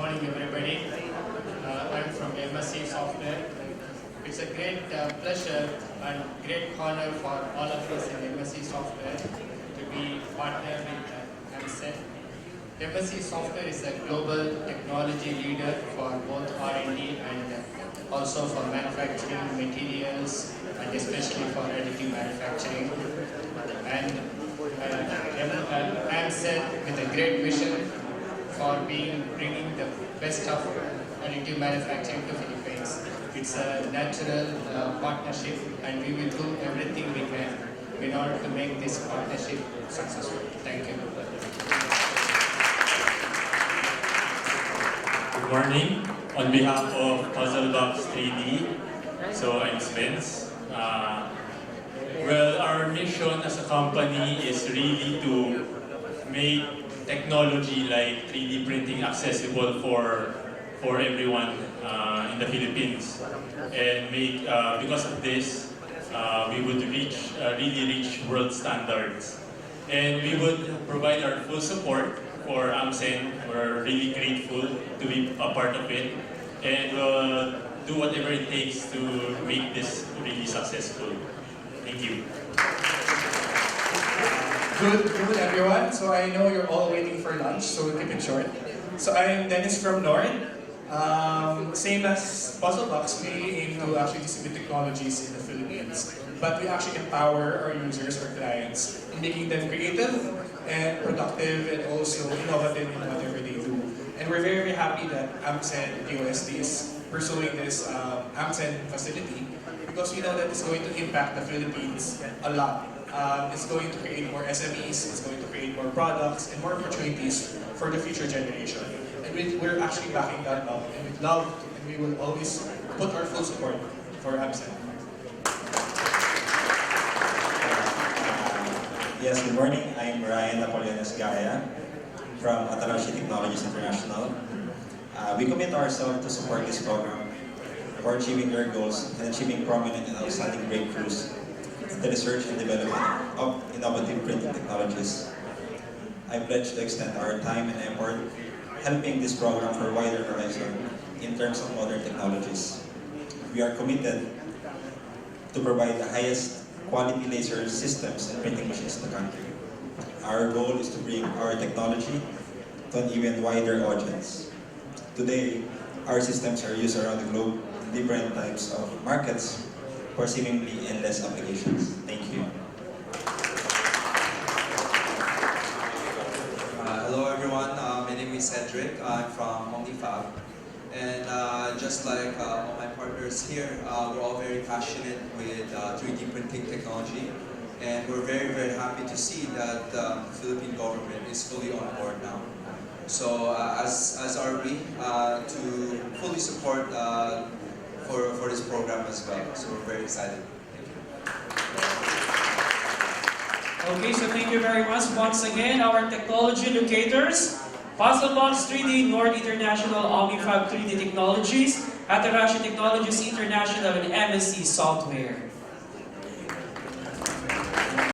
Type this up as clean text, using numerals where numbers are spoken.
morning, everybody. I'm from MSc Software. It's a great pleasure and great honor for all of us in MSc Software to be partnered with AMSEN. MSc Software is a global technology leader for both R&D and also for manufacturing materials and especially for additive manufacturing. And AMSEN with a great vision for bringing the best of additive manufacturing to Philippines. It's a natural partnership, and we will do everything we can in order to make this partnership successful. Thank you. Good morning. On behalf of DOST-3D, so I'm Spence. Well, our mission as a company is really to make technology like 3D printing accessible for everyone in the Philippines, and make because of this we would really reach world standards, and we would provide our full support for AMSEN. We're really grateful to be a part of it, and we'll do whatever it takes to make this really successful. Thank you. Good everyone. So I know you're all waiting for lunch, so we'll keep it short. So I'm Dennis from Nord. Same as Puzzlebox, we aim to actually distribute technologies in the Philippines, but we actually empower our users or clients in making them creative and productive and also innovative in whatever they do. And we're very, very happy that AMSEN DOST is pursuing this AMSEN facility because we know that it's going to impact the Philippines a lot. It's going to create more SMEs, it's going to create more products and more opportunities for the future generation. And we're actually backing that up, and we'd love and we will always put our full support for AMSEN. Yes, good morning. I'm Ryan Napoleones Gaya from Atarashi Technologies International. We commit ourselves to support this program for achieving their goals and achieving prominent and outstanding breakthroughs in the research and development of innovative printing technologies. I pledge to extend our time and effort helping this program for a wider horizon in terms of modern technologies. We are committed to provide the highest quality laser systems and printing machines in the country. Our goal is to bring our technology to an even wider audience. Today, our systems are used around the globe in different types of markets for seemingly endless applications. Thank you. Hello everyone, my name is Cedric. I'm from OmniFab, and just like all my partners here, we're all very passionate with 3D printing technology, and we're very, very happy to see that the Philippine government is fully on board now. So as are we, to fully support for this program as well. So we're very excited. Thank you. Okay, so thank you very much once again, our technology locators, Puzzlebox 3D, Nord International, OmniFab 3D Technologies, Atarashi Technologies International, and MSc Software.